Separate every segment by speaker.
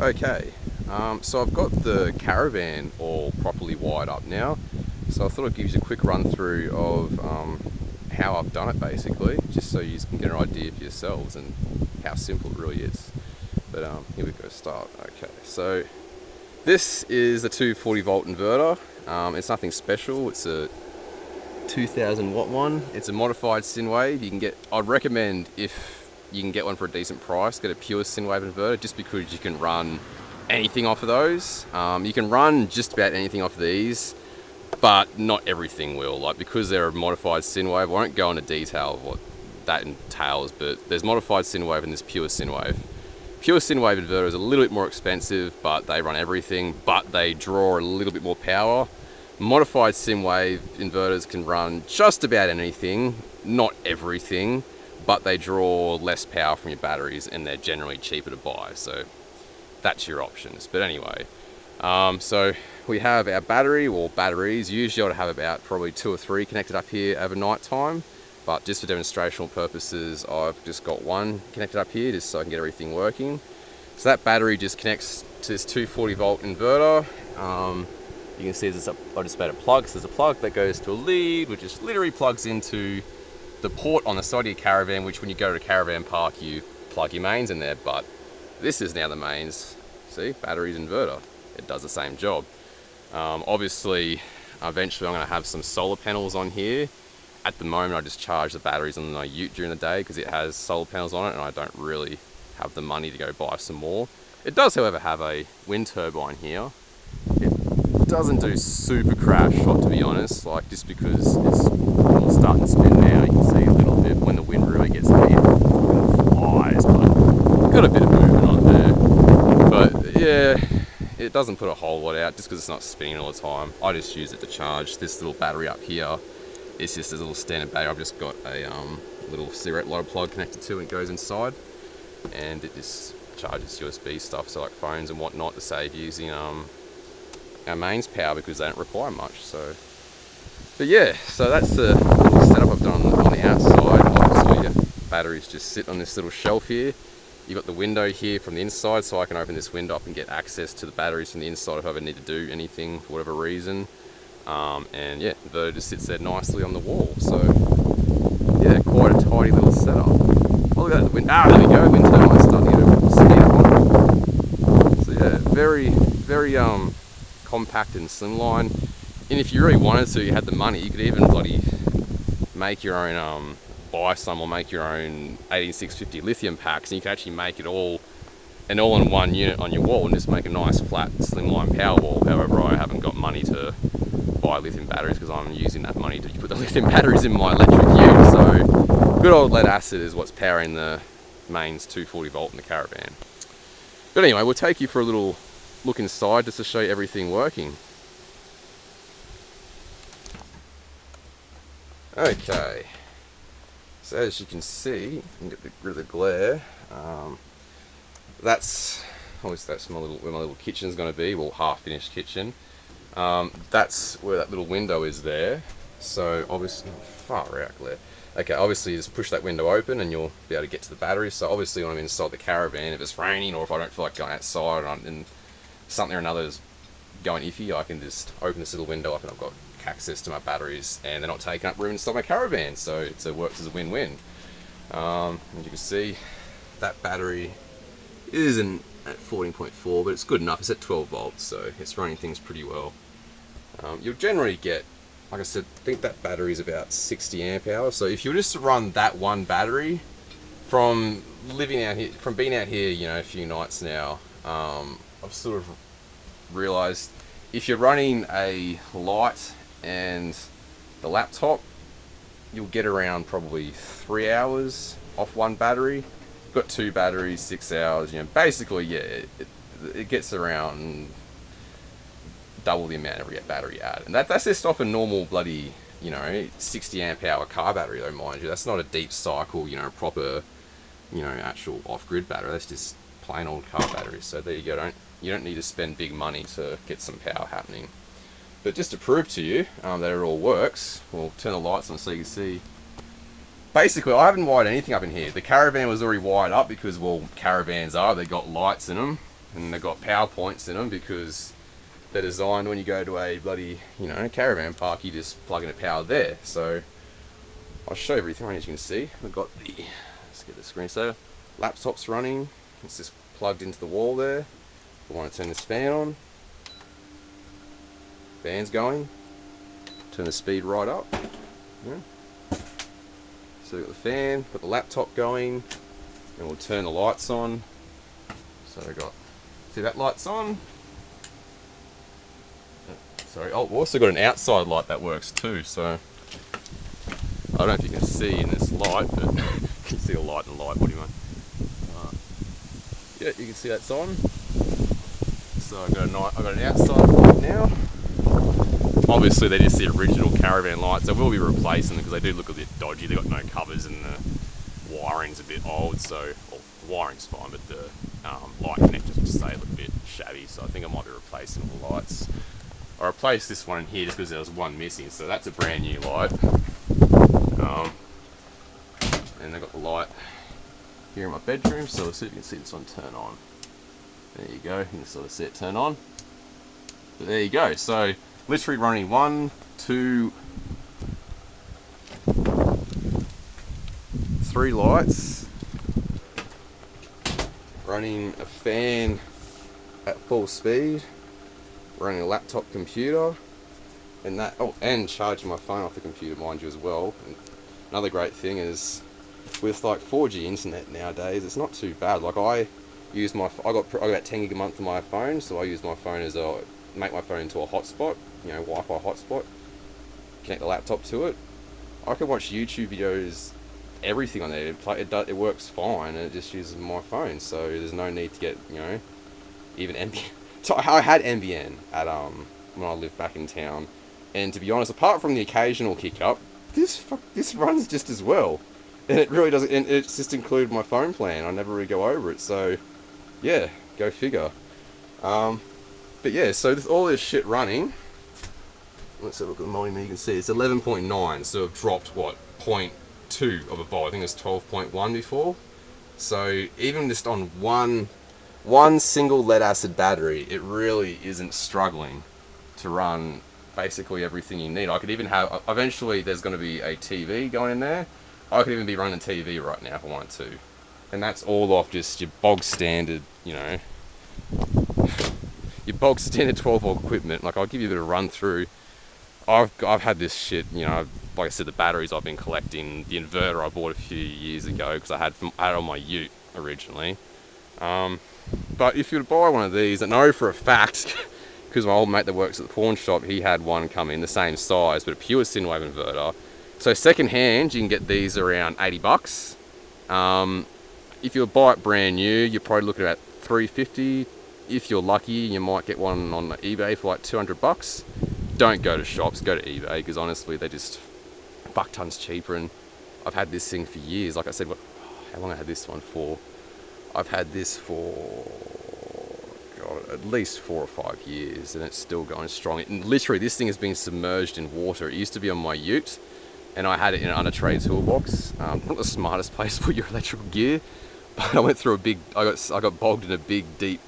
Speaker 1: Okay, so I've got the caravan all properly wired up now, so I thought I'd give you a quick run through of how I've done it basically, just so you can get an idea for yourselves and how simple it really is. But here we go, start. Okay, so this is a 240 volt inverter. It's nothing special, it's a 2000 watt one. It's a modified Synwave. You can get, I'd recommend, if you can get one for a decent price, get a pure Synwave inverter, just because you can run anything off of those. You can run just about anything off of these, but not everything will. Like, because they're a modified Synwave, I won't go into detail of what that entails, but there's modified Synwave and there's pure Synwave. Pure Synwave inverter is a little bit more expensive, but they run everything, but they draw a little bit more power. Modified Synwave inverters can run just about anything, not everything, but they draw less power from your batteries and they're generally cheaper to buy, so that's your options. But anyway, so we have our battery, or batteries. Usually I'd have about probably 2 or 3 connected up here overnight time, but just for demonstrational purposes I've just got one connected up here just so I can get everything working. So that battery just connects to this 240 volt inverter. You can see there's I just made a plug. So there's a plug that goes to a lead, which just literally plugs into the port on the side of your caravan, which when you go to a caravan park, you plug your mains in there. But this is now the mains. See, batteries inverter. It does the same job. Obviously, eventually I'm going to have some solar panels on here. At the moment, I just charge the batteries on my ute during the day because it has solar panels on it, and I don't really have the money to go buy some more. It does, however, have a wind turbine here. It doesn't do super crash shot, to be honest, like, just because it's all starting to spin now. You can see a little bit when the wind really gets heavy, it flies, but got a bit of movement on there. But yeah, it doesn't put a whole lot out just because it's not spinning all the time. I just use it to charge this little battery up here. It's just a little standard battery. I've just got a little cigarette lighter plug connected to it, and it goes inside, and it just charges USB stuff, so like phones and whatnot, to save using our mains power because they don't require much. So, but yeah, so that's the little setup I've done on the outside. Obviously, your batteries just sit on this little shelf here. You've got the window here from the inside, so I can open this window up and get access to the batteries from the inside if I ever need to do anything for whatever reason. And yeah, the inverter just sits there nicely on the wall. So yeah, quite a tidy little setup. Oh, look at that, the wind. Ah, there we go. Wind turbine starting to speed up on it. So yeah, very compact and slimline. And if you really wanted to, you had the money, you could even bloody make your own, buy some or make your own 18650 lithium packs, and you can actually make it all an all-in-one unit on your wall and just make a nice flat slimline power wall. However, I haven't got money to buy lithium batteries because I'm using that money to put the lithium batteries in my electric ute. So good old lead acid is what's powering the mains 240 volt in the caravan. But anyway, we'll take you for a little look inside just to show you everything working. Okay, so as you can see, you can get rid of the glare. That's obviously that's where my little kitchen's going to be, well, half-finished kitchen. That's where that little window is there. So obviously, far out glare. Okay, obviously you just push that window open and you'll be able to get to the battery. So obviously when I'm inside the caravan, if it's raining or if I don't feel like going outside and something or another is going iffy, I can just open this little window up and I've got access to my batteries, and they're not taking up room inside my caravan, so it works as a win-win. As you can see, that battery isn't at 14.4, but it's good enough. It's at 12 volts, so it's running things pretty well. You'll generally get, like I said, I think that battery is about 60 amp hours. So if you were just to run that one battery, from living out here, from being out here, you know, a few nights now, I've sort of realized if you're running a light and the laptop, you'll get around probably 3 hours off one battery. Got 2 batteries, 6 hours. You know, basically, yeah, it gets around double the amount every battery you add, and that's just off a normal bloody, you know, 60 amp hour car battery, though, mind you. That's not a deep cycle, you know, proper, you know, actual off-grid battery. That's just plain old car batteries. So there you go. You don't need to spend big money to get some power happening. But just to prove to you that it all works, we'll turn the lights on so you can see. Basically, I haven't wired anything up in here. The caravan was already wired up because, well, caravans are, they've got lights in them. and they've got power points in them because they're designed when you go to a bloody, caravan park, you just plug in a power there. So I'll show you everything. As you can see, we've got let's get the screensaver. Laptop's running. It's just plugged into the wall there. I want to turn this fan on. Fan's going. Turn the speed right up. Yeah. So we've got the fan, got the laptop going, and we'll turn the lights on. So we've got, see that light's on? Sorry, oh, we've also got an outside light that works too, so I don't know if you can see in this light, but you can see a light in the light, what do you mean? Yeah, you can see that's on. So I've got an outside light now. Obviously they're just the original caravan lights. I will be replacing them because they do look a bit dodgy. They've got no covers and the wiring's a bit old, so, well, the wiring's fine, but the light connectors just say look a bit shabby, so I think I might be replacing all the lights. I replaced this one in here just because there was one missing, so that's a brand new light. And they've got the light here in my bedroom, so let's see if you can see this one turn on. There you go, you can sort of see it turn on. But there you go, so literally running 1, 2, 3 lights, running a fan at full speed, running a laptop computer, and and charging my phone off the computer, mind you, as well. And another great thing is with like 4G internet nowadays, it's not too bad. Like I got about 10 gig a month on my phone, so I use my phone as make my phone into a hotspot, Wi-Fi hotspot, connect the laptop to it. I can watch YouTube videos, everything on there. It works fine, and it just uses my phone, so there's no need to get, even NBN. So I had NBN at when I lived back in town, and to be honest, apart from the occasional kick up, this runs just as well, and it really doesn't. And it's just included my phone plan. I never really go over it, so yeah, go figure. But yeah, so all this shit running. Let's have a look at the volume. You can see it's 11.9, so I've dropped what 0.2 of a volt. I think it's 12.1 before. So even just on one single lead acid battery, it really isn't struggling to run basically everything you need. I could even have, eventually there's going to be a TV going in there. I could even be running TV right now if I wanted to. And that's all off just your bog standard, your bog standard 12 volt equipment. Like, I'll give you a bit of a run through. I've had this shit, like I said, the batteries I've been collecting, the inverter I bought a few years ago because I had it on my ute originally. But if you were to buy one of these, I know for a fact, because my old mate that works at the pawn shop, he had one come in the same size, but a pure Synwave inverter. So second hand, you can get these around $80. If you buy it brand new, you're probably looking at $350. If you're lucky, you might get one on eBay for like $200. Don't go to shops, go to eBay, because honestly, they're just buck tons cheaper. And I've had this thing for years. Like I said, how long I had this one for? I've had this for, God, at least 4 or 5 years, and it's still going strong. And literally, this thing has been submerged in water. It used to be on my ute, and I had it in an under-tray toolbox. Not the smartest place to put your electrical gear, but I went through I got bogged in a big, deep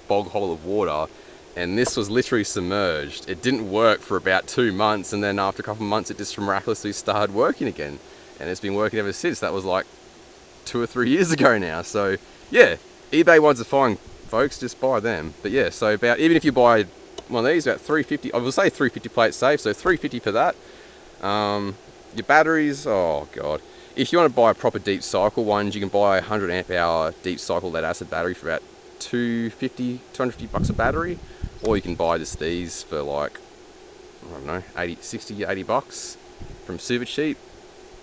Speaker 1: bog hole of water, and this was literally submerged. It didn't work for about 2 months, and then after a couple of months, it just miraculously started working again, and it's been working ever since. That was like 2 or 3 years ago now. So yeah, eBay ones are fine, folks, just buy them. But yeah, so even if you buy one of these, about $350, I will say $350 plate safe, so $350 for that. Your batteries, oh god, if you want to buy proper deep cycle ones, you can buy a 100 amp hour deep cycle lead acid battery for about $250 a battery, or you can buy just these for like, I don't know, 60, 80 bucks from Supercheap,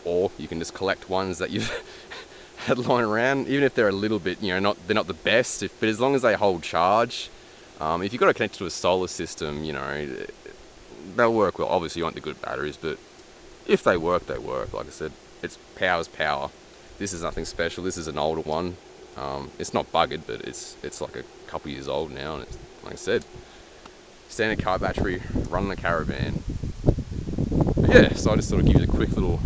Speaker 1: or you can just collect ones that you've had lying around, even if they're a little bit, they're not the best, but as long as they hold charge. If you've got to connect to a solar system, they'll work well. Obviously you want the good batteries, but if they work, they work. Like I said, power's power. This is nothing special. This is an older one. It's not buggered, but it's like a couple years old now, and it's, like I said, standard car battery running a caravan. But yeah, so I just thought I'd give you a quick little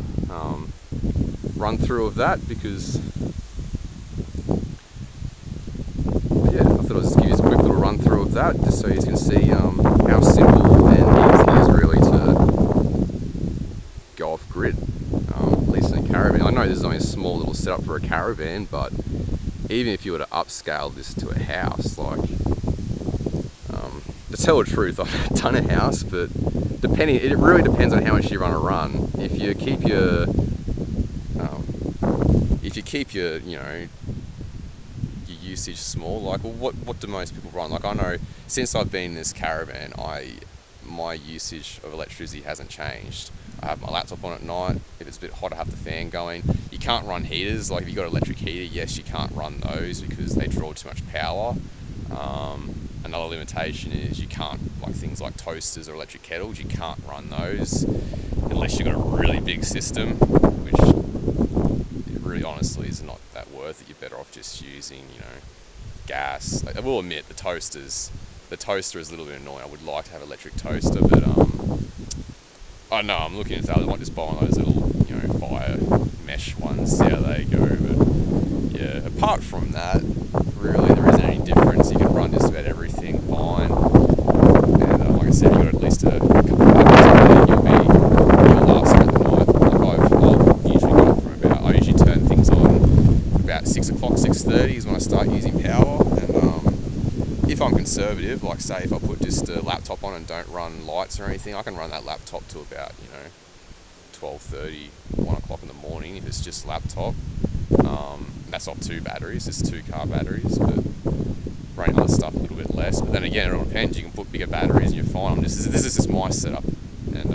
Speaker 1: run through of that, because yeah, I thought I'd just give you a quick that, just so you can see how simple and easy it is really to go off grid, at least in a caravan. I know this is only a small little setup for a caravan, but even if you were to upscale this to a house, like, to tell the truth, I've done a house, but it really depends on how much you run. If you keep your, you know, your usage small, like, well, what do most people run? Like, I know since I've been in this caravan, my usage of electricity hasn't changed. I have my laptop on at night. If it's a bit hot, I have the fan going. You can't run heaters. Like, if you've got an electric heater, yes, you can't run those because they draw too much power. Another limitation is you can't, like things like toasters or electric kettles, you can't run those unless you've got a really big system, which really honestly is not that worth it. You're better off just using, you know, gas. Like, I will admit the toaster is a little bit annoying. I would like to have an electric toaster, but I know I'm looking at that. I might just buy one of those little, you know, fire mesh ones, see how they go. But yeah, apart from that, really there isn't any difference. You can run just about everything fine, and like I said, you've got at least a couple of batteries in there, you'll last throughout the night. Like I've usually got from about, I usually turn things on about 6 o'clock, 6:30 is when I start using power, and if I'm conservative, like say if I put just a laptop on and don't run lights or anything, I can run that laptop to about, you know, 12:30, 1 o'clock in the morning if it's just laptop. That's off 2 batteries, it's 2 car batteries, but running other stuff a little bit less. But then again, it all depends. You can put bigger batteries and you're fine. This is just my setup, and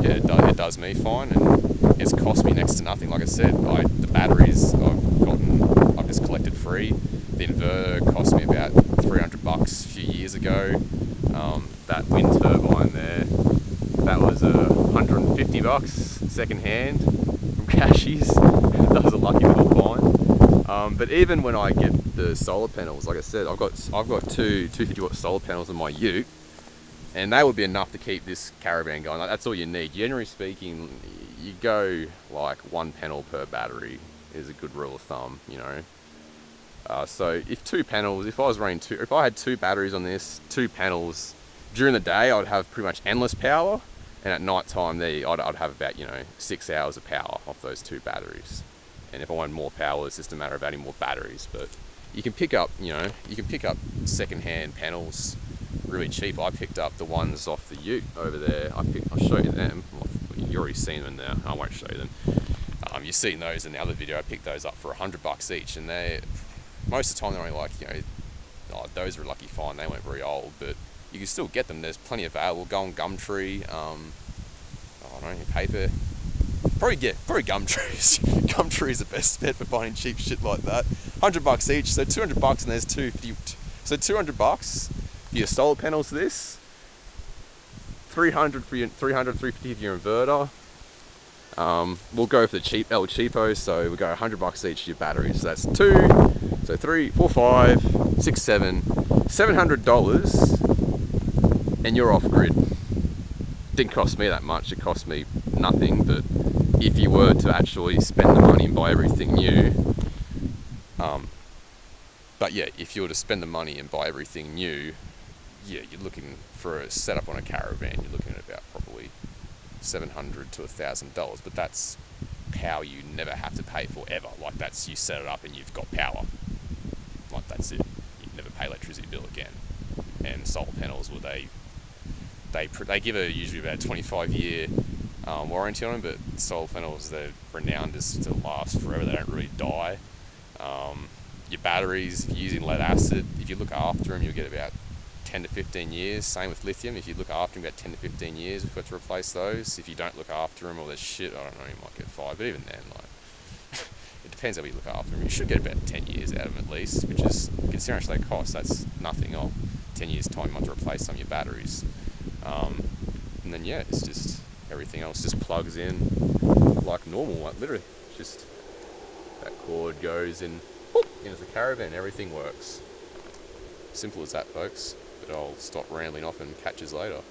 Speaker 1: yeah, it does me fine, and it's cost me next to nothing. Like I said, the batteries I've just collected free. The inverter cost me about $300 a few years ago. That wind turbine there, that was $150 second hand from Cashies. That was a lucky little find. But even when I get the solar panels, like I said, I've got 250-watt solar panels in my ute, and they would be enough to keep this caravan going. Like, that's all you need. Generally speaking, you go like 1 panel per battery is a good rule of thumb, you know. So if I had 2 batteries on this, 2 panels, during the day I'd have pretty much endless power, and at night time I'd have about, you know, 6 hours of power off those 2 batteries. And if I wanted more power, it's just a matter of adding more batteries. But you can pick up, you know, second-hand panels really cheap. I picked up the ones off the ute over there. I'll show you them. Well, you've already seen them there. I won't show you them. You've seen those in the other video. I picked those up for $100 each, and most of the time they're only like, you know, those were lucky fine. They weren't very old, but you can still get them. There's plenty available. Go on Gumtree. I don't know, paper. Probably Gumtree. Gumtree is the best bet for finding cheap shit like that. $100 each, so $200, and there's 250. So $200 for your solar panels. This $300 for your $350 for your inverter. We'll go for the cheap El Cheapo, so we'll go $100 each for your batteries. So that's 2, so 3, 4, 5, 6, 7, $700, and you're off grid. Didn't cost me that much. It cost me nothing, but if you were to actually spend the money and buy everything new, but yeah, if you were to spend the money and buy everything new, yeah, you're looking for a setup on a caravan, you're looking at about probably $700 to $1,000, but that's power you never have to pay for ever. Like, that's, you set it up and you've got power. Like, that's it. You never pay electricity bill again. And solar panels, well, they give usually about a 25-year warranty on them, but solar panels, they're renowned just to last forever. They don't really die. Your batteries, if you're using lead acid, if you look after them, you'll get about 10 to 15 years. Same with lithium. If you look after them, about 10 to 15 years before to replace those. If you don't look after them, or there's shit, I don't know, you might get fired. But even then, like, it depends how you look after them. You should get about 10 years out of them at least, which is, considering how much they cost, that's nothing. 10 years time, you might have to replace some of your batteries. And then yeah, it's just, everything else just plugs in like normal, like literally, just that cord goes in, whoop, into the caravan, everything works. Simple as that, folks. But I'll stop rambling off and catch you later.